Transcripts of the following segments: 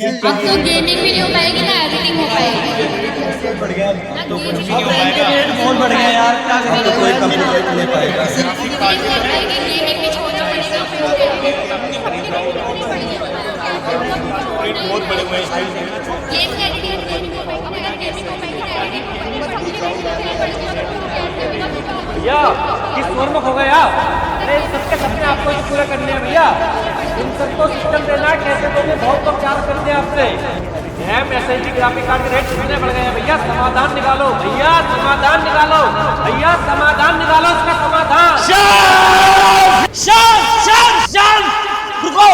अब तो गेमिंग भी नहीं हो पाएगी ना एडिटिंग हो पाएगी। बढ़ गया ना तो कुछ गेमिंग नहीं हो पाएगा। रेट बहुत बढ़ गया यार, क्या करें, तो कोई कंप्लीट नहीं पाएगा। गेमिंग भी छोड़ना पड़ेगा बहुत बड़े हुए हैं। गेमिंग एडिटिंग गेमिंग हो पाएगी अगर गेमिंग हो पाएगी ना एडिटिंग हो पाएगी। भैया किस स्वर में खो गया? अरे इन सबके सपने आपको ही पूरे करने हैं भैया। इन सबको सिस्टम देना कैसे दोगे? बहुत लोग प्यार करते हैं आपसे। रैम एसएसडी ग्राफिक कार्ड के रेट कितने बढ़ गए हैं भैया? समाधान निकालो भैया, समाधान निकालो भैया, समाधान निकालो इसका समाधान। शांत रुको,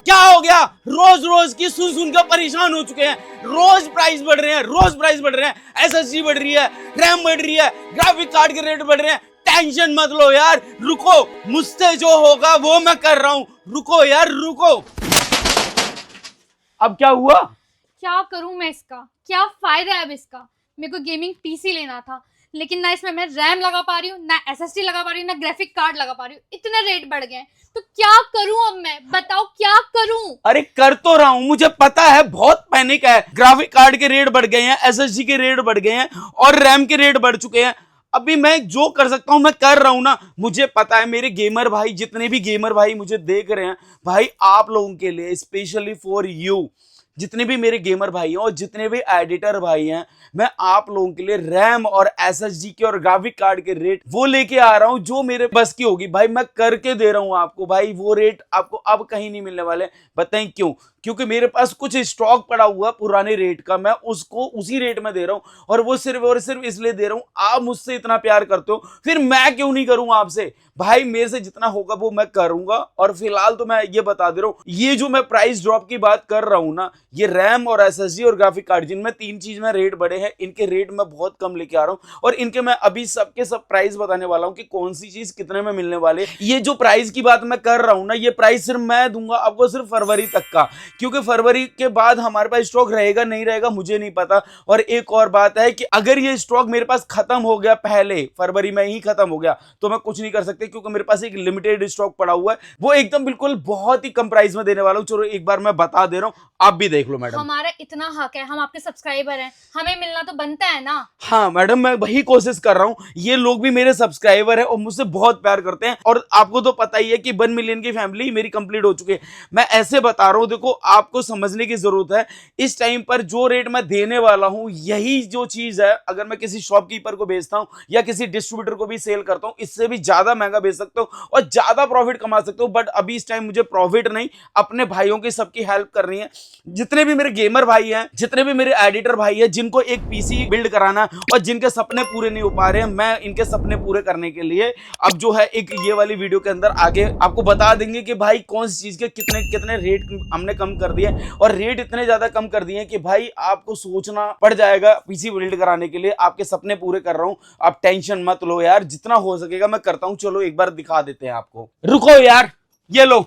क्या हो गया? रोज रोज की सुन सुन कर परेशान हो चुके हैं। रोज प्राइस बढ़ रहे हैं, रोज प्राइस बढ़ रहे हैं। एसएसडी बढ़ रही है, रैम बढ़ रही है, ग्राफिक कार्ड के रेट बढ़ रहे हैं। टेंशन मत लो यार, रुको, मुझसे जो होगा वो मैं कर रहा हूं। रुको यार रुको। अब क्या हुआ? क्या करूं मैं इसका? क्या फायदा है अब इसका? मेरे को गेमिंग पीसी लेना था, लेकिन ना इसमें मैं रैम लगा पा रही हूँ, ना एसएसडी लगा पा रही हूँ, ना ग्राफिक कार्ड लगा पा रही हूँ। इतने रेट बढ़ गए हैं, तो क्या करूं अब मैं? बताओ क्या करूं? अरे कर तो रहा हूं, मुझे पता है बहुत पैनिक है। ग्राफिक कार्ड के रेट बढ़ गए हैं, एसएसडी के रेट बढ़ गए हैं और रैम के रेट बढ़ चुके हैं। अभी मैं जो कर सकता हूं मैं कर रहा हूं ना। मुझे पता है मेरे गेमर भाई, जितने भी गेमर भाई मुझे देख रहे हैं, भाई आप लोगों के लिए स्पेशली फॉर यू, जितने भी मेरे गेमर भाई हैं और जितने भी एडिटर भाई हैं, मैं आप लोगों के लिए रैम और एसएसडी के और ग्राफिक कार्ड के रेट वो लेके आ रहा हूं जो मेरे बस की होगी। भाई मैं करके दे रहा हूं आपको। भाई वो रेट आपको अब कहीं नहीं मिलने वाले। बताएं क्यों? क्योंकि मेरे पास कुछ स्टॉक पड़ा हुआ पुराने रेट का, मैं उसको उसी रेट में दे रहा हूं। और वो सिर्फ और सिर्फ इसलिए दे रहा हूं, आप मुझसे इतना प्यार करते हो, फिर मैं क्यों नहीं करूं आपसे? भाई मेरे से जितना होगा वो मैं करूंगा। और फिलहाल तो मैं ये बता दे रहा हूं, ये जो मैं प्राइस ड्रॉप की बात कर रहा हूं ना, ये रैम और एसएसडी और ग्राफिक कार्ड, जिनमें तीन चीज में रेट बढ़े हैं, इनके रेट मैं बहुत कम लेके आ रहा हूं। और इनके मैं अभी सबके सब प्राइस बताने वाला हूं कि कौन सी चीज कितने में मिलने वाले। ये जो प्राइस की बात मैं कर रहा हूं ना, ये प्राइस सिर्फ मैं दूंगा आपको सिर्फ फरवरी तक का, क्योंकि फरवरी के बाद हमारे पास स्टॉक रहेगा नहीं रहेगा मुझे नहीं पता। और एक और बात है कि अगर ये स्टॉक मेरे पास खत्म हो गया, पहले फरवरी में ही खत्म हो गया, तो मैं कुछ नहीं कर सकते, क्योंकि मेरे पास एक लिमिटेड स्टॉक पड़ा हुआ है। वो एकदम बिल्कुल बहुत ही कम प्राइस में देने वाला हूं। चलो एक बार मैं बता दे रहा हूं, आप भी देख लो मैडम। हमारा इतना हक है, हम आपके सब्सक्राइबर हैं, हमें मिलना तो बनता है ना। हाँ मैडम, मैं वही कोशिश कर रहा हूं। ये लोग भी मेरे सब्सक्राइबर हैं और मुझसे बहुत प्यार करते हैं। और आपको तो पता ही है कि 1 मिलियन की फैमिली मेरी कंप्लीट हो चुकी है। मैं ऐसे बता रहा हूं, देखो आपको समझने की जरूरत है। इस टाइम पर जो रेट मैं देने वाला हूं, यही जो चीज है, अगर मैं किसी शॉपकीपर को बेचता हूं या किसी डिस्ट्रीब्यूटर को भी सेल करता हूं, इससे भी ज्यादा महंगा बेच सकता हूं और ज्यादा प्रॉफिट कमा सकता हूं। बट अभी इस टाइम मुझे प्रॉफिट नहीं, अपने भाइयों की सबकी हेल्प करनी है। जितने भी मेरे गेमर भाई हैं, जितने भी मेरे एडिटर भाई हैं, जिनको एक पीसी बिल्ड कराना और जिनके सपने पूरे नहीं हो पा रहे हैं, मैं इनके सपने पूरे करने के लिए अब जो है एक ये वाली वीडियो के अंदर आगे आपको बता देंगे कि भाई कौन सी चीज के कितने कितने रेट हमने कम कर दिए। और रेट इतने ज्यादा कम कर दिए कि भाई आपको सोचना पड़ जाएगा पीसी बिल्ड कराने के लिए। आपके सपने पूरे कर रहा हूं, आप टेंशन मत लो यार, जितना हो सकेगा मैं करता हूं। चलो एक बार दिखा देते हैं आपको। रुको यार, ये लो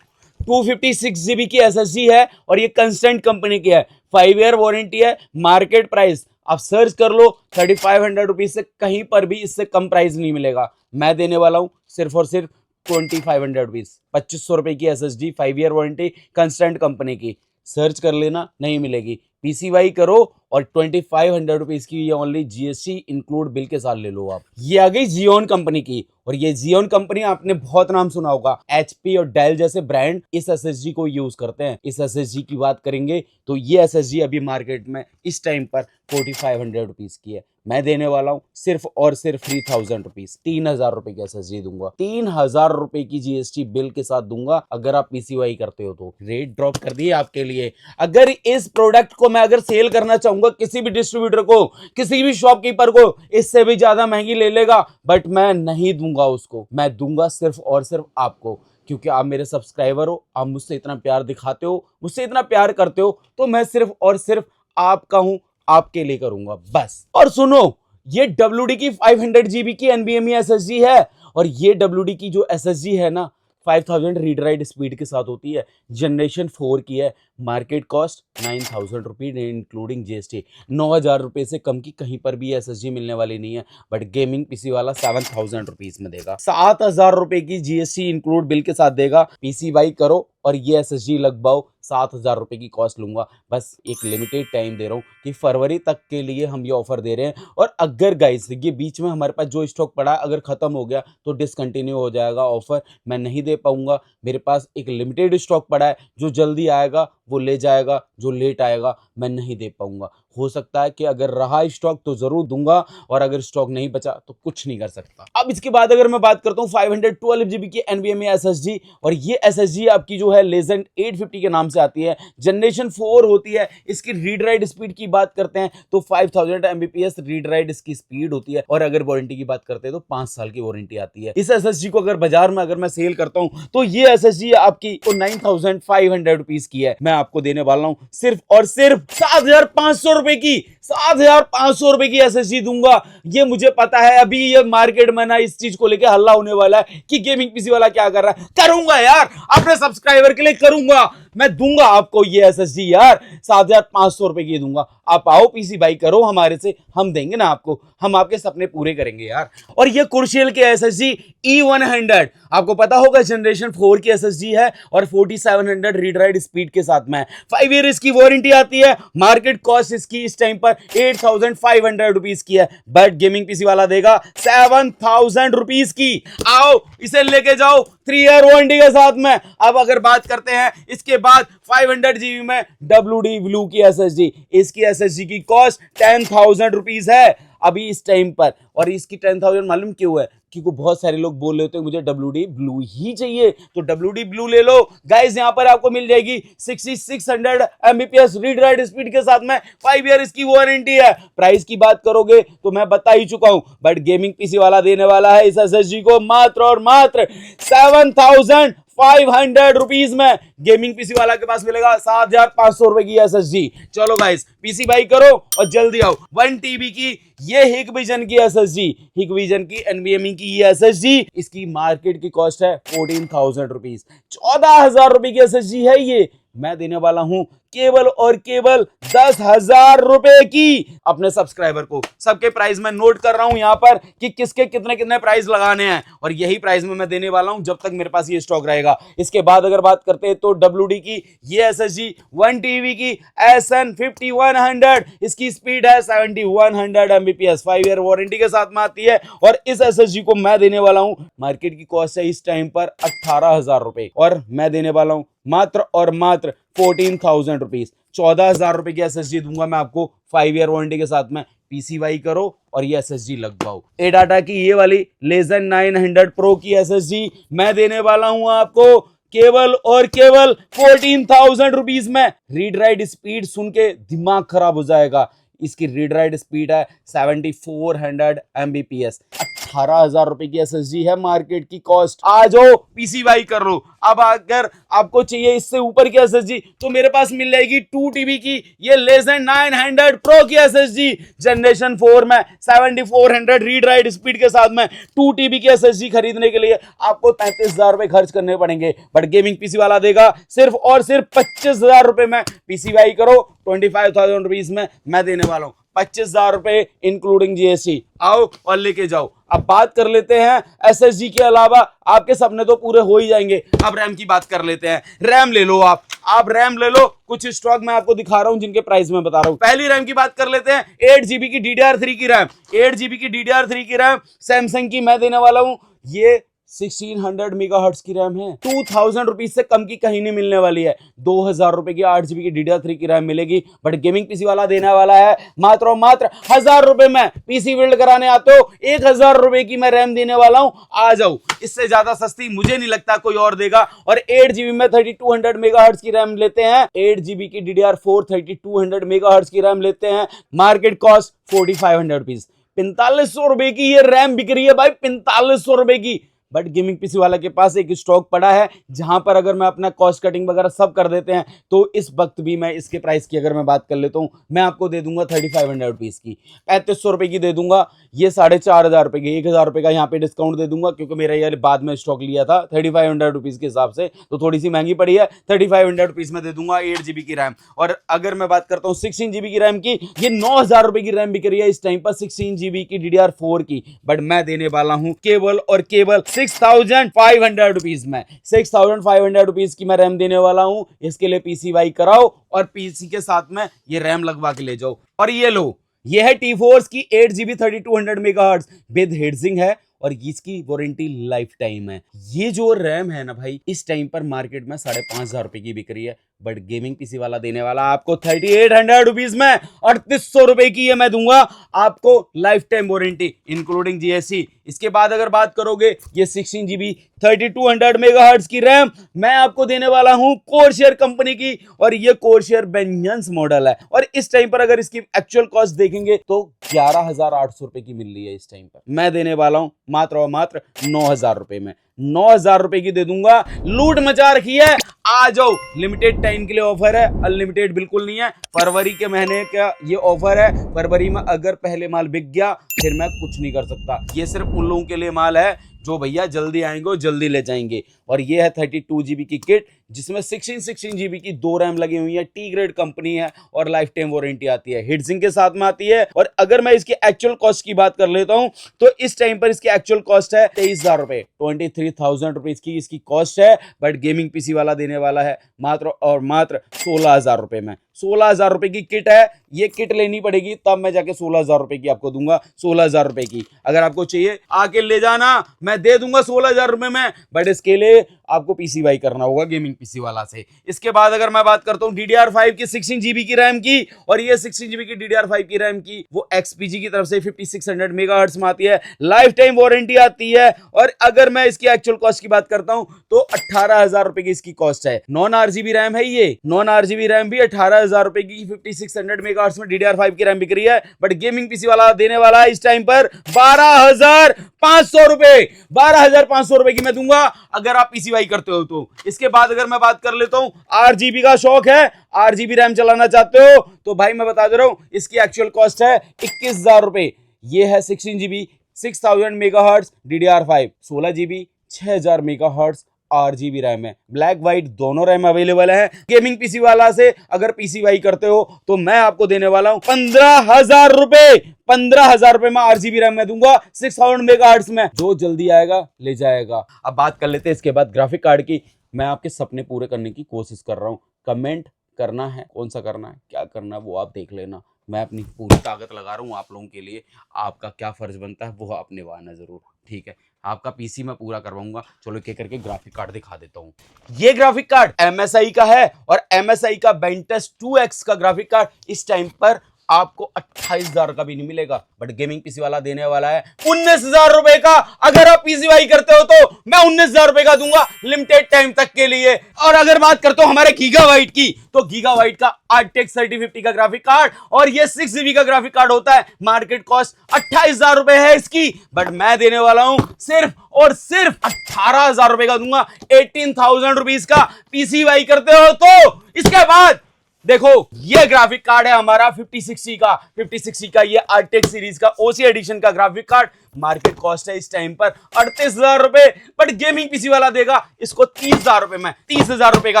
256 GB की एसएसडी है और ये कंस्टेंट कंपनी की है, 5 ईयर वारंटी है। मार्केट प्राइस आप सर्च कर लो, 3500 रुपीज से कहीं पर भी इससे कम प्राइस नहीं मिलेगा। मैं देने वाला हूं सिर्फ और सिर्फ 2500 रुपीज, 2500 रुपए की SSD, 5 year warranty, constant company की। सर्च कर लेना, नहीं मिलेगी। पीसीवाई करो और 2500 रुपीज की ये ओनली जीएसटी इंक्लूड बिल के साथ ले लो आप। ये आ गई जियोन कंपनी की। और ये जियोन कंपनी आपने बहुत नाम सुना होगा, एचपी और डेल जैसे ब्रांड इस एसएसडी को यूज करते हैं। इस एसएसडी की बात करेंगे तो ये एसएसडी अभी मार्केट में इस टाइम पर 4500 रुपीज की है। मैं देने वाला हूं सिर्फ और सिर्फ 3000 रुपीज, 3000 रुपए की एसएसडी दूंगा। 3000 रुपए की जीएसटी बिल के साथ दूंगा अगर आप पीसीवाई करते हो तो। रेट ड्रॉप कर दिए आपके लिए। अगर इस प्रोडक्ट को मैं अगर सेल करना चाहूंगा किसी भी डिस्ट्रीब्यूटर को, किसी भी शॉपकीपर को, इससे भी ज्यादा महंगी ले लेगा, बट मैं नहीं दूंगा उसको। मैं दूंगा सिर्फ और सिर्फ आपको, क्योंकि आप मेरे सब्सक्राइबर हो, आप मुझसे इतना प्यार दिखाते हो, मुझसे इतना प्यार करते हो, तो मैं सिर्फ और सिर्फ आपका हूं, आपके लिए करूंगा बस। और सुनो, ये WD की 500 GB की NVMe SSD है और ये WD की जो SSD है ना, 5000 रीड राइट स्पीड के साथ होती है, जनरेशन 4 की है। Market cost 9000 rupees including GST. 9000 रुपए से कम की कहीं पर भी एसएसडी मिलने वाली नहीं है, बट गेमिंग पीसी वाला 7000 रुपीज में देगा। 7000 रुपए की जीएसटी इंक्लूड बिल के साथ देगा। पीसी बाई करो और ये SSG लगभग 7,000 रुपए की कॉस्ट लूंगा। बस एक लिमिटेड टाइम दे रहा हूँ कि फरवरी तक के लिए हम ये ऑफर दे रहे हैं। और अगर गाइस ये बीच में हमारे पास जो स्टॉक पड़ा अगर खत्म हो गया तो डिसकंटिन्यू हो जाएगा ऑफर, मैं नहीं दे पाऊंगा। मेरे पास एक लिमिटेड स्टॉक पड़ा है, जो जल्दी आएगा वो ले जाएगा, जो लेट आएगा मैं नहीं दे पाऊंगा। हो सकता है कि अगर रहा स्टॉक तो जरूर दूंगा, और अगर स्टॉक नहीं बचा तो कुछ नहीं कर सकता। अब इसके बाद अगर मैं बात करता हूँ 512 GB की NVMe SSG, और ये SSG आपकी जो है लेजेंड 850 के नाम से आती है, जनरेशन 4 होती है। इसकी रीड राइट स्पीड की बात करते हैं तो 5000 Mbps रीड राइट इसकी स्पीड होती है, और अगर वारंटी की बात करते हैं तो 5 साल की वारंटी आती है। इस SSG को अगर बाजार में अगर मैं सेल करता हूं तो ये SSG आपकी 9500 रुपीज की है। मैं आपको देने वाला हूं सिर्फ और सिर्फ 7500 रुपए की, 7500 रुपए की SSG दूंगा। ये मुझे पता है अभी ये मार्केट में ना इस चीज को लेके हल्ला होने वाला है कि गेमिंग पीसी वाला क्या कर रहा है। करूंगा यार, अपने सब्सक्राइबर के लिए करूंगा, मैं दूंगा आपको ये SSG यार, 7500 रुपए की दूंगा। आप आओ पीसी बाई करो हमारे से, हम देंगे ना आपको, हम आपके सपने पूरे करेंगे यार। और ये कुर्शियल के SSG E100 आपको पता होगा जनरेशन 4 की SSG है, और 4700 रीड राइट स्पीड के साथ में 5 ईयर इसकी वारंटी आती है। मार्केट कॉस्ट इसकी इस टाइम पर 8500 रुपीज की है, बट गेमिंग पीसी वाला देगा 7000 रुपीज की। आओ इसे लेके जाओ 3 ईयर वारंटी के साथ में। अब अगर बात करते हैं इसके बाद 500 GB में WD ब्लू की SSG, इसकी SSG की कॉस्ट 10,000 रुपीज है अभी इस टाइम पर। और इसकी 10,000 मालूम क्यों है? क्योंकि बहुत सारे लोग बोल रहे होते हैं मुझे WD ब्लू ही चाहिए, तो WD ब्लू ले लो गाइस। यहां पर आपको मिल जाएगी 6600 Mbps रीड राइट स्पीड के साथ में, 5 ईयर इसकी वारंटी है। प्राइस की बात करोगे तो मैं बता ही चुका हूं, बट गेमिंग पीसी वाला देने वाला है इस SSG को मात्र और मात्र 7500 रुपीज में। गेमिंग पीसी वाला के पास मिलेगा 7500 रुपए की SSG। चलो गाइस पीसी बाई करो और जल्दी आओ। 1 TB की ये हिकविजन की SSG, हिकविजन की NVMe की ये SSG, इसकी मार्केट की कॉस्ट है 14,000 रुपीज, 14,000 रुपए की SSG है ये। मैं देने वाला हूं केवल और केवल 10,000 रुपए की अपने सब्सक्राइबर को। सबके प्राइस मैं नोट कर रहा हूं यहां पर कि किसके कितने कितने प्राइस लगाने हैं, और यही प्राइस में मैं देने वाला हूं जब तक मेरे पास ये स्टॉक रहेगा। इसके बाद अगर बात करते हैं तो WD की ये SSG 1 TB की SN 5100, इसकी स्पीड है 7100 Mbps, 5 ईयर वारंटी के साथ में आती है। और इस SSG को मैं देने वाला हूं, मार्केट की कॉस्ट है इस टाइम पर 18,000 रुपए, और मैं देने वाला हूं मात्र और मात्र 14,000 रुपीज। 14,000 रुपए की SSG दूंगा मैं आपको 5 ईयर वारंटी के साथ में। पीसी बाई करो और ये SSG लगवाओ। एडाटा की ये वाली लेजेंड 900 प्रो की SSG मैं देने वाला हूं आपको केवल और केवल 14,000 रुपीज में। रीड राइट स्पीड सुन के दिमाग खराब हो जाएगा। इसकी रीड राइट स्पीड है 7400 Mbps, 18,000 रुपए की SSG है मार्केट की कॉस्ट। आ जाओ पीसी बाई कर लो। अब अगर आपको चाहिए इससे ऊपर की SSG तो मेरे पास मिल जाएगी 2 TB की ये लेजेंड 900 प्रो की SSG, जनरेशन 4 में 7400 रीड राइट स्पीड के साथ में। 2 TB की SSG खरीदने के लिए आपको 35,000 रुपए खर्च करने पड़ेंगे, बट गेमिंग पीसी वाला देगा सिर्फ और सिर्फ 25,000 रुपए में। पीसी बाई करो 25,000 रुपीज में मैं देने वाला हूं, 25,000 रुपए इंक्लूडिंग GST। आओ और लेके जाओ। अब बात कर लेते हैं SSG के अलावा आपके सपने तो पूरे हो ही जाएंगे। अब रैम की बात कर लेते हैं। रैम ले लो आप रैम ले लो। कुछ स्टॉक मैं आपको दिखा रहा हूं जिनके प्राइस में बता रहा हूं। पहली रैम की बात कर लेते हैं, 8 GB की DDR3 की रैम, 8 GB की DDR3 की रैम सैमसंग की मैं देने वाला हूं। ये 1600 मेगाहर्ट्ज की रैम है, 2000 रुपीज से कम की कहीं नहीं मिलने वाली है। 2000 रुपए की 8 GB की DDR3 की रैम मिलेगी, बट गेमिंग पीसी वाला देने वाला है मात्र और मात्र 1000 रुपए में। पीसी बिल्ड कराने आते हो 1000 रुपए की मैं रैम देने वाला हूं, आ जाओ। इससे ज्यादा सस्ती मुझे नहीं लगता कोई और देगा। और 8 GB में 3200 मेगाहर्ट्ज की रैम लेते हैं, 8 GB की DDR4 3200 मेगाहर्ट्ज की रैम लेते हैं, मार्केट कॉस्ट 4500 रुपीज। 4500 रुपए की ये रैम बिक रही है भाई, 4500 रुपए की। बट गेमिंग पीसी वाला के पास एक स्टॉक पड़ा है जहां पर अगर मैं अपना कॉस्ट कटिंग वगैरह सब कर देते हैं तो इस वक्त भी मैं इसके प्राइस की अगर मैं बात कर लेता हूं, मैं आपको दे दूंगा 3500 रुपीज की, 3500 रुपए की दे दूंगा। ये 4500 रुपए की 1000 रुपए का यहाँ पे डिस्काउंट दे दूंगा, क्योंकि मेरा यार बाद में स्टॉक लिया था 3500 रुपीज के हिसाब से, तो थोड़ी सी महंगी पड़ी है। 3500 रुपीज में दे दूंगा 8 GB की रैम। और अगर मैं बात करता हूँ 16 GB की रैम की, ये 9000 रुपए की रैम बिक रही है इस टाइम पर 16 GB की DDR4 की, बट मैं देने वाला हूं केवल और केवल 6,500 रुपीज में, 6,500 रुपीज की मैं रैम देने वाला हूं। इसके लिए पीसी बाई कराओ और पीसी के साथ में ये रैम लगवा के ले जाओ। और ये लो, ये है T-Force की 8GB 3200 मेगाहर्ट्ज विद हीटसिंक है और इसकी वारंटी लाइफ टाइम है। ये जो रैम है ना भाई, इस टाइम पर मार्केट में 5,500 रुपए की बिक रही है, बट गेमिंग पीसी वाला देने वाला आपको 3,800 रुपीज में 3,800 रुपए की ये मैं दूंगा आपको life time warranty including GST. इसके बाद अगर बात करोगे, ये 16GB 3200 मेगाहर्ट्ज की रैम मैं आपको देने वाला हूं कोरशेयर कंपनी की, और ये कोरशेयर वेंजेंस मॉडल है। और इस टाइम पर अगर इसकी एक्चुअल कॉस्ट देखेंगे तो 11,800 रुपए की मिल रही है। इस टाइम पर मैं देने वाला हूं मात्र और मात्र 9,000 रुपए में, 9,000 रुपए की दे दूंगा। लूट मचा रखी है, आ जाओ। लिमिटेड टाइम के लिए ऑफर है, अनलिमिटेड बिल्कुल नहीं है। फरवरी के महीने का ये ऑफर है। फरवरी में अगर पहले माल बिक गया फिर मैं कुछ नहीं कर सकता। ये सिर्फ उन लोगों के लिए माल है जो भैया जल्दी आएंगे जल्दी ले जाएंगे। और ये है 32GB की किट जिसमें 16GB की 2 रैम लगी हुई है, टी ग्रेड कंपनी है और लाइफ टाइम वारंटी आती है, हीटसिंक के साथ में आती है। और अगर मैं इसकी एक्चुअल कॉस्ट की बात कर लेता हूं तो इस टाइम पर इसकी एक्चुअल कॉस्ट है 23,000 रुपए, 23,000 रुपीज की इसकी कॉस्ट है। बट गेमिंग पीसी वाला देने वाला है मात्र और मात्र 16,000 रुपए में। 16,000 रुपए की किट है, ये किट लेनी पड़ेगी तब मैं जाके 16,000 रुपए की आपको दूंगा। 16,000 रुपए की अगर आपको चाहिए आके ले जाना, मैं दे दूंगा 16,000 रुपए में, बट इसके लिए आपको पीसी बाई करना होगा गेमिंग पीसी वाला से। इसके बाद अगर मैं बात करता हूं DDR5 की 16GB की रैम की, और ये 16GB की DDR5 की रैम की वो XPG की तरफ से 5600 मेगाहर्ट्ज में आती है, लाइफ टाइम वारंटी आती है। और अगर मैं इसकी एक्चुअल कॉस्ट की बात करता हूं तो 18,000 रुपए की इसकी कॉस्ट है। नॉन RGB रैम है, ये नॉन RGB रैम भी 18,000 रुपए की 5600 मेगाहर्ट्ज में DDR5 की रैम बिक रही है। बट गेमिंग पीसी वाला देने वाला है इस टाइम पर 12,500 रुपए, 12,500 रुपए की मैं दूंगा अगर आप पीसी बाई करते हो तो। इसके बाद अगर मैं बात कर लेता हूं, RGB का शौक है, RGB रैम चलाना चाहते हो तो भाई मैं बता दे रहा हूं इसकी एक्चुअल कॉस्ट है 21,000 रुपए। ये है 16GB 6000 megahertz DDR5, 16GB 6,000 megahertz RGB RAM है। ब्लैक व्हाइट दोनों रैम अवेलेबल है। गेमिंग पीसी वाला से अगर पीसी बाई करते हो तो मैं आपको देने वाला हूं 15,000 रुपए, 15,000 रुपए में RGB रैम में दूंगा 6000 मेगाहर्ट्ज में। जो जल्दी आएगा ले जाएगा। अब बात कर लेते हैं इसके बाद ग्राफिक कार्ड की। मैं आपके सपने पूरे करने की कोशिश कर रहा हूं। कमेंट करना है, कौन सा करना है, क्या करना है वो आप देख लेना। मैं अपनी पूरी ताकत लगा रहा हूँ आप लोगों के लिए। आपका क्या फर्ज बनता है वो आप निभाना जरूर, ठीक है। आपका पीसी मैं पूरा करवाऊंगा। चलो एक करके ग्राफिक कार्ड दिखा देता हूँ। ये ग्राफिक कार्ड MSI का है और MSI का Ventus 2X का ग्राफिक कार्ड इस टाइम पर आपको 28,000 का भी नहीं मिलेगा, बट गेमिंग पीसी वाला देने वाला है 19,000 रुपए का। अगर आप पीसी बाई करते हो तो मैं 19,000 रुपए का दूंगा लिमिटेड टाइम तक के लिए। और अगर बात करता हूं हमारे गीगाबाइट की, तो गीगाबाइट का RTX 3050 का ग्राफिक कार्ड और ये 6GB का ग्राफिक कार्ड होता है। मार्केट कॉस्ट 28,000 रुपए है इसकी, बट मैं देने वाला हूं सिर्फ और सिर्फ 18,000 रुपए का दूंगा, 18,000 रुपीज का पीसी बाई करते हो तो। इसके बाद देखो ये ग्राफिक कार्ड है हमारा 5060 का, 5060 का ये RTX सीरीज का OC एडिशन का ग्राफिक कार्ड। मार्केट कॉस्ट है इस टाइम पर 38,000 रुपए, बट गेमिंग पीसी वाला देगा इसको 30,000 रुपए में, 30,000 रुपए का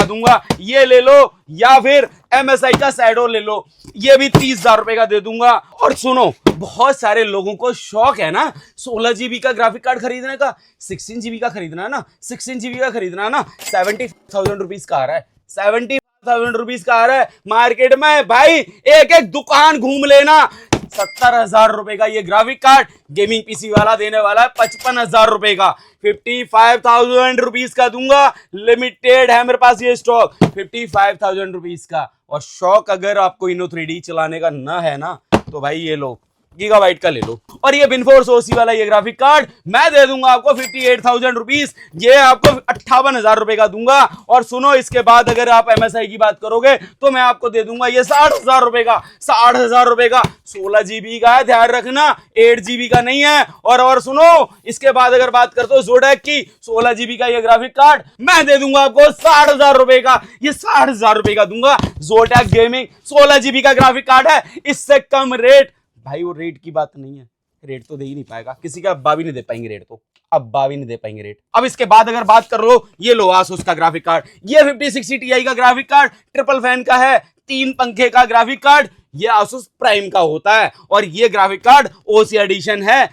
दूंगा। ये ले लो या फिर MSI का Shadow ले लो, ये भी 30,000 रुपए का दे दूंगा। और सुनो, बहुत सारे लोगों को शौक है ना 16GB का ग्राफिक कार्ड खरीदने का, 16GB का खरीदना है ना, 16GB का खरीदना है ना, 70,000 रुपीज का आ रहा है, 70,000 रुपीज का आ रहा है मार्केट में। भाई एक एक दुकान घूम लेना। 70,000 रुपए का ये ग्राफिक कार्ड गेमिंग पीसी वाला देने वाला है 55,000 रुपए का, 55,000 रुपीज का दूंगा। लिमिटेड है मेरे पास ये स्टॉक 55,000 रुपीज का। और शौक अगर आपको इनो 3D चलाने का ना है ना तो भाई ये लो गीगाबाइट का ले लो। और ये विनफोर्स OC वाला ये ग्राफिक कार्ड मैं दे दूंगा आपको 58,000 रुपीज, ये आपको 58,000 रुपए का दूंगा। और सुनो इसके बाद अगर आप MSI की बात करोगे तो मैं आपको दे दूंगा ये 60,000 रुपए का, 60,000 रुपए का। 16GB का है, ध्यान रखना, 8GB का नहीं है। और सुनो इसके बाद अगर बात करते हो जोडेक की, 16GB का ये ग्राफिक कार्ड मैं दे दूंगा आपको 60,000 रुपए का, ये 60,000 रुपए का दूंगा। जोडेक गेमिंग 16GB का ग्राफिक कार्ड है, इससे कम रेट भाई वो रेट की बात नहीं है, रेट तो दे ही नहीं पाएगा किसी का, अब्बा भी नहीं दे पाएंगे रेट, तो अब्बा भी नहीं दे पाएंगे रेट। अब इसके बाद अगर बात कर लो, ये लो आसूस का ग्राफिक कार्ड, ये 5060 Ti का ग्राफिक कार्ड ट्रिपल फैन का है, 3 पंखे का ग्राफिक कार्ड, ये आसूस प्राइम का होता है। और ये ग्राफिक कार्ड OC एडिशन है,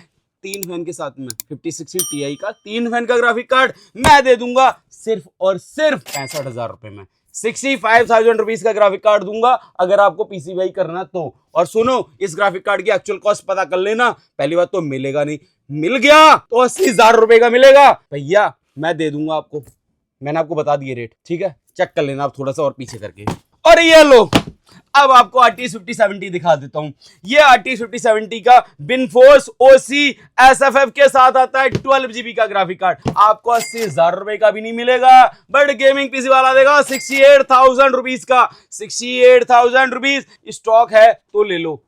3 फैन के साथ में 5060 Ti का 3 फैन का ग्राफिक कार्ड मैं दे दूंगा सिर्फ और सिर्फ 65,000 रुपए में। 65,000 रुपीज का ग्राफिक कार्ड दूंगा अगर आपको पीसीबीआई करना तो। और सुनो, इस ग्राफिक कार्ड की एक्चुअल कॉस्ट पता कर लेना। पहली बात तो मिलेगा नहीं, मिल गया तो 80,000 रुपए का मिलेगा भैया, मैं दे दूंगा आपको। मैंने आपको बता दिए रेट, ठीक है, चेक कर लेना आप थोड़ा सा और पीछे करके। और ये लो, अब आपको RTX 5070 दिखा देता हूं। ये RTX 5070 का विनफोर्स OC SFF के साथ आता है 12 GB का ग्राफिक कार्ड। आपको 80,000 रुपए का भी नहीं मिलेगा, बट गेमिंग पीसी वाला देगा 68,000 रुपीज का। 68,000 रुपीज स्टॉक है तो ले लो,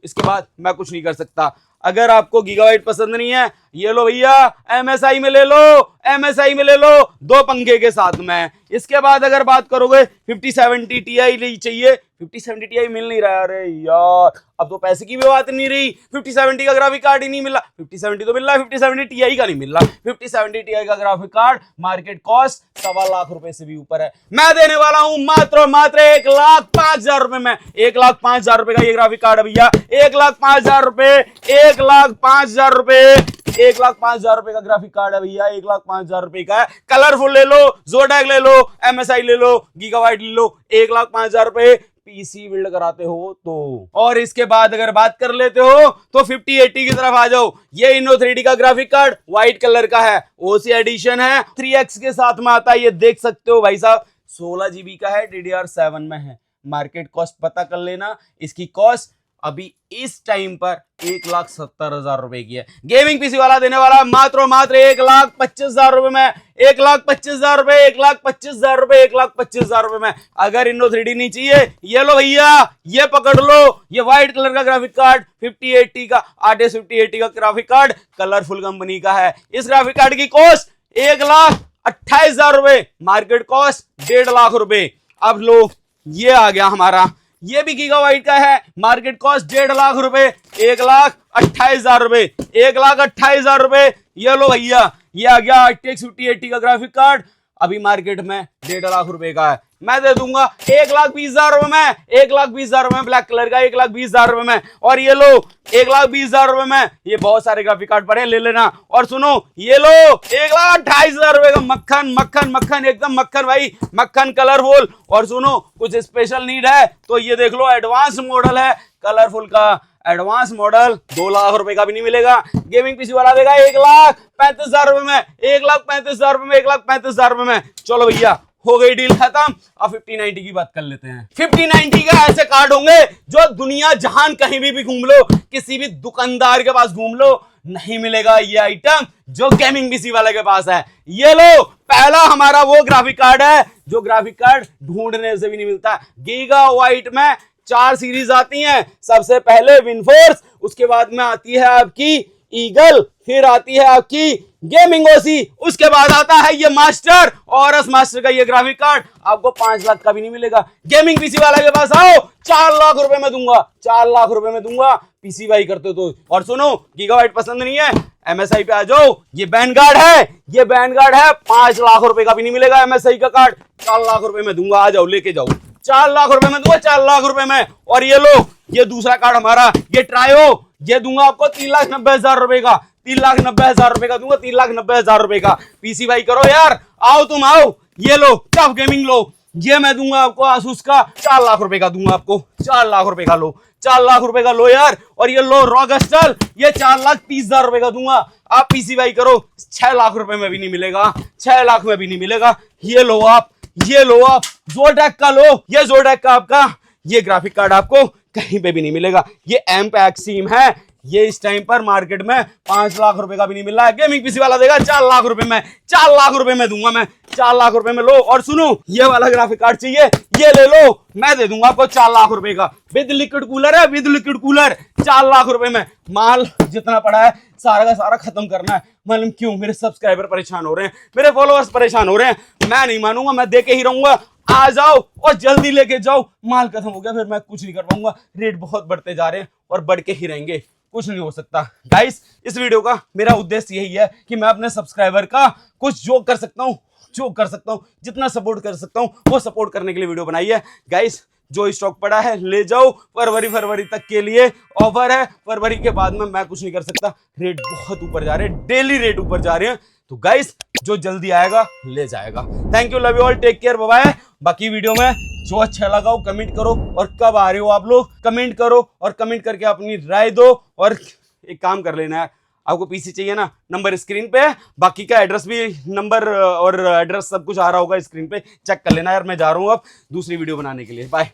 इसके बाद मैं कुछ नहीं कर सकता। अगर आपको गीगाबाइट पसंद नहीं है, ये लो भैया, MSI में ले लो, MSI में ले लो 2 पंखे के साथ में। इसके बाद अगर बात करोगे 5070 Ti चाहिए, 5070 Ti मिल नहीं रहा। अरे यार, अब तो पैसे की भी बात नहीं रही, 5070 का ग्राफिक कार्ड ही नहीं मिला। 5070 तो मिल रहा है, 5070 Ti का नहीं मिल रहा। 5070 Ti का graphic card market cost 1.25 lakh रुपए से भी ऊपर है। मैं देने वाला हूं मात्र 1,05,000 रुपए में। 1,05,000 रुपए का ये ग्राफिक कार्ड है भैया, 1,05,000 रुपए, 1,05,000 रुपए, 1,05,000 रुपए का ग्राफिक कार्ड है भैया, 1,05,000 रुपए का है। कलरफुल ले लो, ज़ोडैक ले लो, MSI ले लो, गीगाबाइट ले लो, 1,05,000 रुपए पीसी बिल्ड कराते हो तो। और इसके बाद अगर बात कर लेते हो तो 5080 की तरफ आ जाओ। ये Inno3D का ग्राफिक कार्ड व्हाइट कलर का है, OC एडिशन है, 3X के साथ में आता है। ये देख सकते हो भाई साहब, 16 GB का है, DDR7 में है। मार्केट कॉस्ट पता कर लेना, इसकी कॉस्ट अभी इस टाइम पर 1,70,000 रुपए की है। गेमिंग पीसी वाला देने वाला मात्र 1,25,000 रुपए में। 1,25,000 रुपए, 1,25,000 रुपए, 1,25,000 रुपए में। अगर Inno3D नहीं चाहिए, ये लो भैया, ये पकड़ लो, ये व्हाइट कलर का ग्राफिक कार्ड 5080 का, RTX 5080 का ग्राफिक कार्ड कलरफुल कंपनी का है। इस ग्राफिक कार्ड की कॉस्ट 1,28,000 रुपए, मार्केट कॉस्ट 1.5 लाख रुपए। अब लो, ये आ गया हमारा, ये भी गीगाबाइट का है, मार्केट कॉस्ट 1.5 लाख रुपए, 1,28,000 रुपए, 1,28,000 रुपए। ये लो भैया, ये आ गया RTX 5080 का ग्राफिक कार्ड, अभी मार्केट में 1.5 लाख रुपए का है। मैं दे दूंगा 1,20,000 रुपए में, 1,20,000 रुपए में, ब्लैक कलर का 1,20,000 रुपए में। और ये लो 1,20,000 रुपए में, ये बहुत सारे ग्राफिक कार्ड पड़े, ले लेना। और सुनो, ये लो 1,28,000 रुपए का मक्खन, मक्खन, मक्खन, एकदम मक्खन भाई, मक्खन कलरफुल। और सुनो, कुछ स्पेशल नीड है तो ये देख लो, एडवांस मॉडल है कलरफुल का, एडवांस मॉडल 2 लाख रुपए का भी नहीं मिलेगा। गेमिंग पीसी वाला देगा 1,35,000 रुपए में, 1,35,000 रुपए में, 1,35,000 रुपए में। चलो भैया, हो गई डील खत्म। अब 5090 की बात कर लेते हैं। 5090 का ऐसे कार्ड होंगे जो दुनिया जहान कहीं भी घूम लो, किसी भी दुकानदार के पास घूम लो, नहीं मिलेगा ये आइटम जो गेमिंग पीसी वाले के पास है। ये लो, पहला हमारा वो ग्राफिक कार्ड है जो ग्राफिक कार्ड ढूंढने से भी नहीं मिलता। गीगाबाइट में 4 सीरीज आती हैं। सबसे पहले विनफोर्स, उसके बाद में आती है आपकी ईगल, फिर आती है आपकी गेमिंग OC, उसके बाद आता है ये मास्टर, और इस मास्टर का ये ग्राफिक कार्ड आपको 5 लाख का भी नहीं मिलेगा। गेमिंग पीसी वाला के पास आओ, 4 लाख रुपए में दूंगा, 4 लाख रुपए में दूंगा, पीसी बाई करते तो। और सुनो, गीगाबाइट पसंद नहीं है, MSI पे आ जाओ, ये वैनगार्ड है, ये वैनगार्ड है, 5 लाख रुपए का भी नहीं मिलेगा MSI का कार्ड, 4 लाख रुपए में दूंगा। आ जाओ, लेके जाओ, 4 लाख रुपए में दूंगा, 4 लाख रुपए में। और ये लो, ये दूसरा कार्ड हमारा, ये ट्रायो, ये दूंगा आपको 3,90,000 रुपए का, 3,90,000 रुपए का दूंगा, 3,90,000 रुपए का। पीसी बाई करो यार, आओ तुम आओ। ये लो, टफ गेमिंग लो, ये मैं दूंगा आपको आसूस का, 4 लाख रुपए का दूंगा आपको, 4 लाख रुपए का लो, 4 लाख रुपए का लो यार। और ये लो रॉकस्टर, ये 4,30,000 रुपए का दूंगा। आप पीसी बाई करो, 6 लाख रुपए में भी नहीं मिलेगा, 6 लाख में भी नहीं मिलेगा। ये लो आप, ये लो आप, ज़ोडैक का लो, ये ज़ोडैक का आपका ये ग्राफिक कार्ड आपको कहीं पे भी नहीं मिलेगा। ये एम्पैक्सीम है, ये इस टाइम पर मार्केट में 5 लाख रुपए का भी नहीं मिल रहा है। गेमिंग पीसी वाला देगा 4 लाख रुपए में, 4 लाख रुपए में दूंगा मैं, 4 लाख रुपए में लो। और सुनो, ये वाला ग्राफिक कार्ड चाहिए, ये ले लो, मैं दे दूंगा आपको 4 लाख रुपए का, विद लिक्विड कूलर है, विद लिक्विड कूलर, 4 लाख रुपए में। माल जितना पड़ा है सारा का सारा खत्म करना है। मालूम क्यों? मेरे सब्सक्राइबर परेशान हो रहे हैं, मेरे फॉलोअर्स परेशान हो रहे हैं। मैं नहीं मानूंगा, मैं दे के ही रहूंगा। आ जाओ और जल्दी लेके जाओ, माल खत्म हो गया फिर मैं कुछ नहीं कर पाऊंगा। रेट बहुत बढ़ते जा रहे हैं और बढ़ के ही रहेंगे, कुछ नहीं हो सकता। गाइस, इस वीडियो का मेरा उद्देश्य यही है कि मैं अपने सब्सक्राइबर का कुछ जो कर सकता हूँ, जो कर सकता हूँ, जितना सपोर्ट कर सकता हूँ वो सपोर्ट करने के लिए वीडियो बनाई है। गाइस, जो स्टॉक पड़ा है ले जाओ, फरवरी तक के लिए ऑफर है। फरवरी के बाद में मैं कुछ नहीं कर सकता, रेट बहुत ऊपर जा रहे हैं, डेली रेट ऊपर जा रहे हैं। तो गाइस जो जल्दी आएगा ले जाएगा। Thank you, love you all, take care, bye bye. बाकी वीडियो में जो अच्छा लगा हो कमेंट करो, और कब आ रहे हो आप लोग कमेंट करो, और कमेंट करके अपनी राय दो। और एक काम कर लेना है, आपको पीसी चाहिए ना, नंबर स्क्रीन पे है, बाकी का एड्रेस भी, नंबर और एड्रेस सब कुछ आ रहा होगा स्क्रीन पे, चेक कर लेना यार। मैं जा रहा हूँ अब दूसरी वीडियो बनाने के लिए, बाय।